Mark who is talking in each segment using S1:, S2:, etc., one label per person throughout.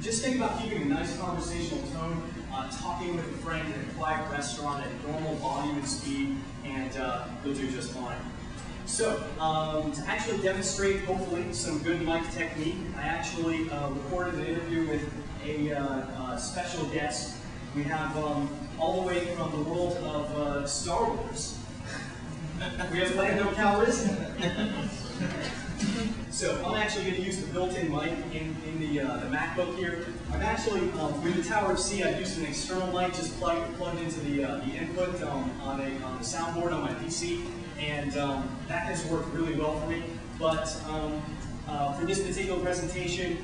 S1: Just think about keeping a nice conversational tone, talking with a friend in a quiet restaurant at normal volume and speed, and you'll do just fine. So, to actually demonstrate, hopefully, some good mic technique, I actually recorded an interview with a special guest. We have all the way from the world of Star Wars. We have Lando Calrissian. So I'm actually going to use the built-in mic in the MacBook here. I'm actually, with the tower+of+c, I've used an external mic just plugged into the input on the soundboard on my PC, and that has worked really well for me. But for this particular presentation,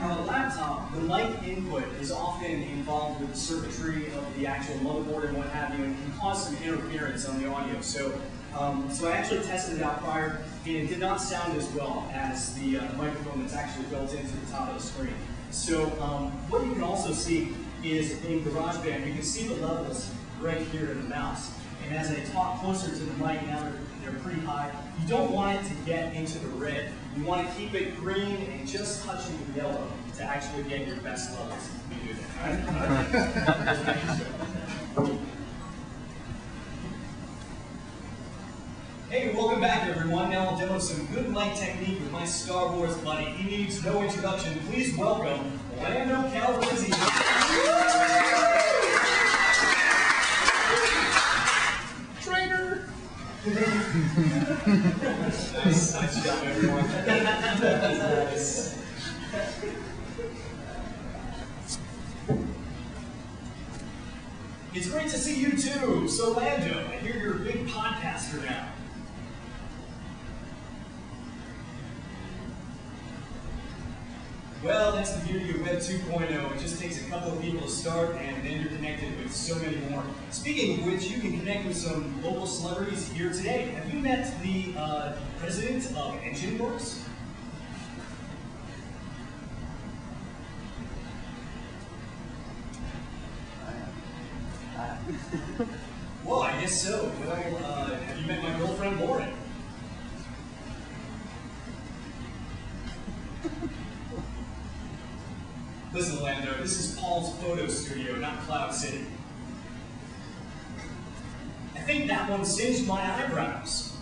S1: on the laptop, the mic input is often involved with the circuitry of the actual motherboard and what have you, and can cause some interference on the audio. So I actually tested it out prior, and it did not sound as well as the microphone that's actually built into the top of the screen. So what you can also see is in GarageBand, you can see the levels right here in the mouse. And as I talk closer to the mic, now they're pretty high, you don't want it to get into the red. You want to keep it green and just touching the yellow to actually get your best levels. Let me do that. Hey, welcome back everyone. Now I'll demo some good mic technique with my Star Wars buddy. He needs no introduction. Please welcome Lando Calrissian. Traitor! Nice job everyone. Nice. It's great to see you too. So Lando, I hear you're a big podcaster now. Well, that's the beauty of Web 2.0. It just takes a couple of people to start, and then you're connected with so many more. Speaking of which, you can connect with some local celebrities here today. Have you met the president of EngineWorks? Well, I guess so. Well, have you met my girlfriend, Lauren? Listen, Lando, this is Paul's photo studio, not Cloud City. I think that one singed my eyebrows.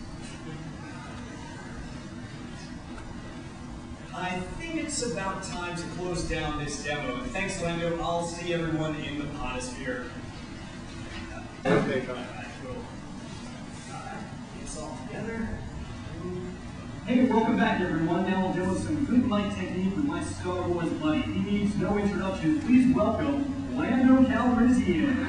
S1: I think it's about time to close down this demo. Thanks, Lando. I'll see everyone in the podosphere. Okay, go ahead. Get this all together. Hey, welcome back everyone. Now I'll demo some good mic technique with my Star Wars buddy. He needs no introduction. Please welcome Lando Calrissian.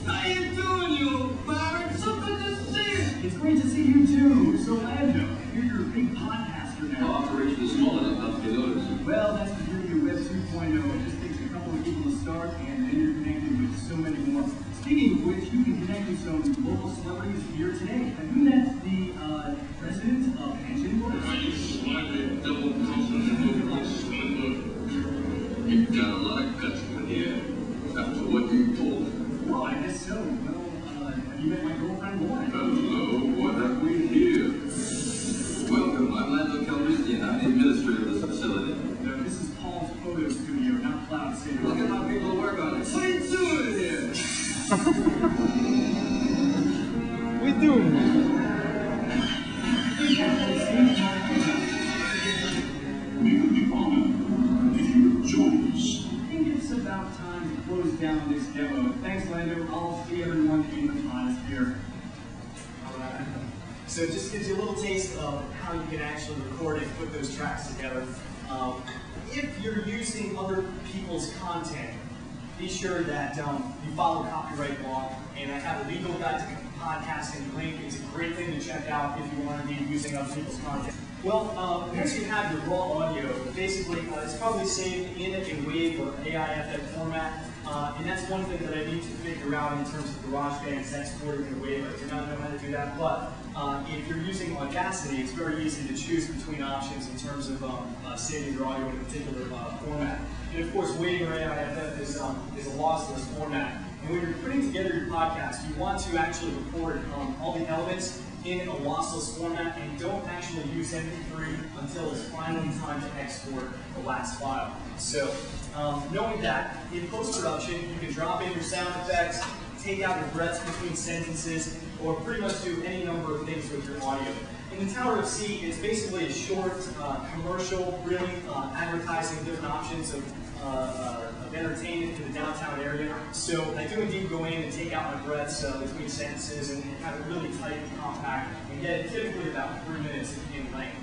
S1: How you doing, you Byron? So good to see you. It's great to see you too. So Lando, I hear you're a big podcaster now.
S2: Our operation is small enough not to get noticed.
S1: Well, that's the beauty of Web 2.0. It just takes a couple of people to start, and then you're connected with so many more. Speaking of which, you can connect with some local celebrities here today. Have you met the president of EngineWorks?
S2: You've got a lot of guts in here after what you told.
S1: Well, I guess so. Well, have you met my girlfriend, Lauren?
S2: Hello, what have we here? Welcome, I'm Lando Calrissian. I'm the administrator of this facility.
S1: No, this is Paul's photo studio, not Cloud City.
S2: Look at my people work on it. What are you doing here?
S3: We do.
S1: I think it's about time to close down this demo. Thanks, Lando. I'll see everyone in the podosphere. Alright. So it just gives you a little taste of how you can actually record and put those tracks together. If you're using other people's content, be sure that you follow copyright law, and I have a legal guide to podcasting link. It's a great thing to check out if you want to be using other people's content. Well, once you have your raw audio, basically it's probably saved in a WAV or AIFF format, and that's one thing that I need to figure out in terms of GarageBand's exporting in a WAV. I do not know how to do that, but if you're using Audacity, it's very easy to choose between options in terms of saving your audio in a particular format. And of course, WAV or AIFF is a lossless format. And when you're putting together your podcast, you want to actually record all the elements in a lossless format and don't actually use MP3 until it's finally time to export the last file. So knowing that, in post-production, you can drop in your sound effects, take out your breaths between sentences, or pretty much do any number of things with your audio. In the tower+of+c, it's basically a short commercial, really advertising different options of entertainment in the downtown area. So I do indeed go in and take out my breaths between sentences and have it really tight and compact and get it typically about 3 minutes in length.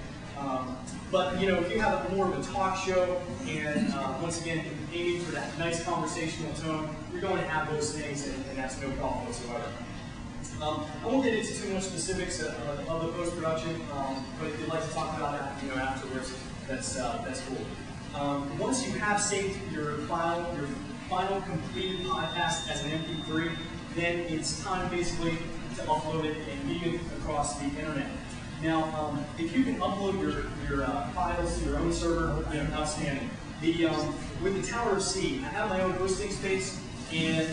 S1: But you know, if you have more of a talk show and once again aiming for that nice conversational tone, you're going to have those things and that's no problem whatsoever. I won't get into too much specifics of the post-production, but if you'd like to talk about that, you know, afterwards, that's cool. Once you have saved your final completed podcast as an MP3, then it's time basically to upload it and leave it across the internet. Now, if you can upload your files to your own server, you know, outstanding. With the tower+of+c, I have my own hosting space. And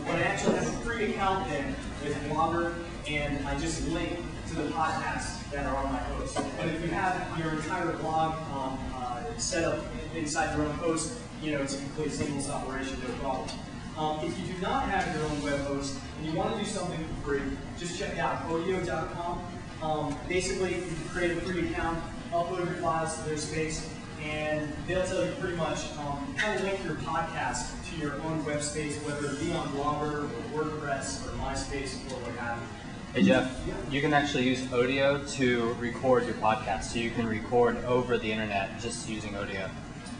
S1: but I actually have a free account then with Blogger, and I just link to the podcasts that are on my host. But if you have your entire blog set up inside your own host, you know, it's a complete seamless operation, no problem. If you do not have your own web host and you want to do something for free, just check out audio.com. Basically, you can create a free account, upload your files to their space, and they'll tell you pretty much how to link your podcast to your own web space, whether it be on Blogger or WordPress or MySpace or what have you.
S4: Hey Jeff, you can actually use Audio to record your podcast, so you can record over the internet just using Audio.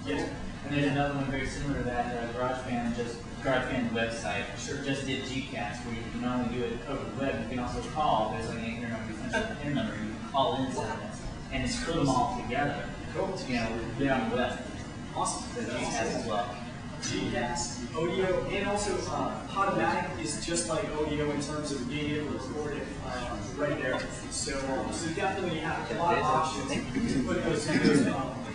S1: Yeah.
S5: And there's another one very similar to that, GarageBand's website just did Gcast, where you can not only do it over the web, you can also call. There's like an internet number, you can call in segments and just put them all together.
S1: Cool.
S5: You know, be on the web.
S1: Awesome.
S5: So Gcast as well.
S1: Gcast, Audio, and also Podomatic is just like Audio in terms of being able to record it right there. So definitely have a lot of options to put those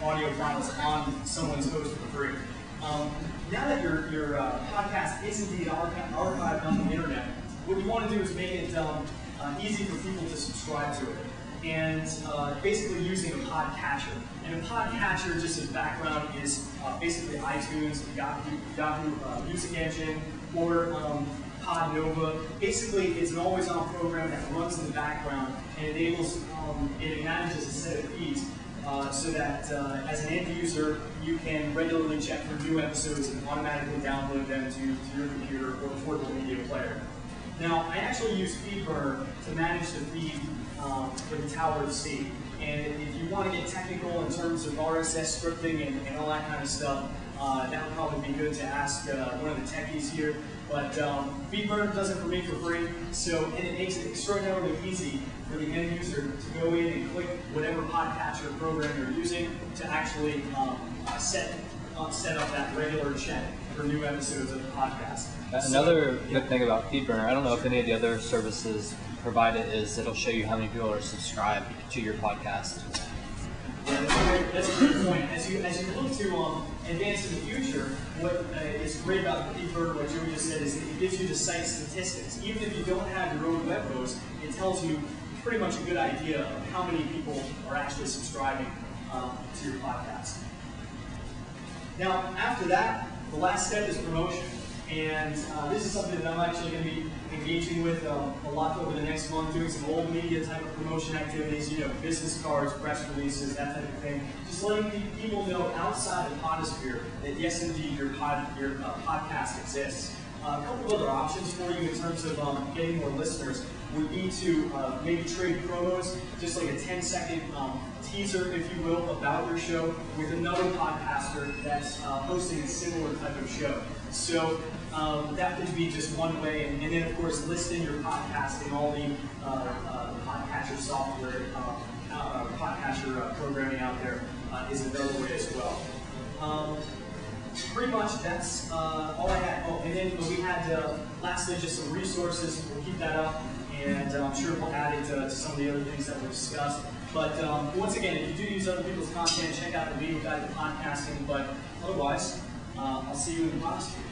S1: audio files on someone's host for free. Now that your podcast is indeed archived on the internet, what you want to do is make it easy for people to subscribe to it. And basically using a podcatcher. And a podcatcher, just as background, is basically iTunes, Yahoo Music Engine, or Podnova. Basically, it's an always-on program that runs in the background and enables, it manages a set of feeds so that as an end user, you can regularly check for new episodes and automatically download them to your computer or portable media player. Now, I actually use FeedBurner to manage the feed for the tower+of+c. And if you want to get technical in terms of RSS scripting and all that kind of stuff, that would probably be good to ask one of the techies here. But FeedBurner does it for me for free, and it makes it extraordinarily easy for the end user to go in and click whatever podcatcher program you're using to actually set up that regular check for new episodes of the podcast.
S4: Another good thing about FeedBurner, I don't know if any of the other services provide it, is it'll show you how many people are subscribed to your podcast.
S1: Yeah, that's a great point. As you look to advance in the future, what is great about FeedBurner, what Joey just said, is it gives you the site statistics. Even if you don't have your own web host, it tells you pretty much a good idea of how many people are actually subscribing to your podcast. Now, after that, the last step is promotion. And this is something that I'm actually going to be engaging with a lot over the next month, doing some old media type of promotion activities, you know, business cards, press releases, that type of thing. Just letting people know outside the podosphere that yes, indeed, your podcast exists. A couple of other options for you in terms of getting more listeners would be to maybe trade promos, just like a 10-second teaser, if you will, about your show with another podcaster that's hosting a similar type of show. So that could be just one way, and then of course listing your podcast in all the podcatcher software, podcatcher programming out there is another way as well. Pretty much that's all I had. Oh, and then we had lastly just some resources. We'll keep that up, and I'm sure we'll add it to some of the other things that we discussed. But once again, if you do use other people's content, check out the video guide to podcasting. But otherwise, I'll see you in the podosphere.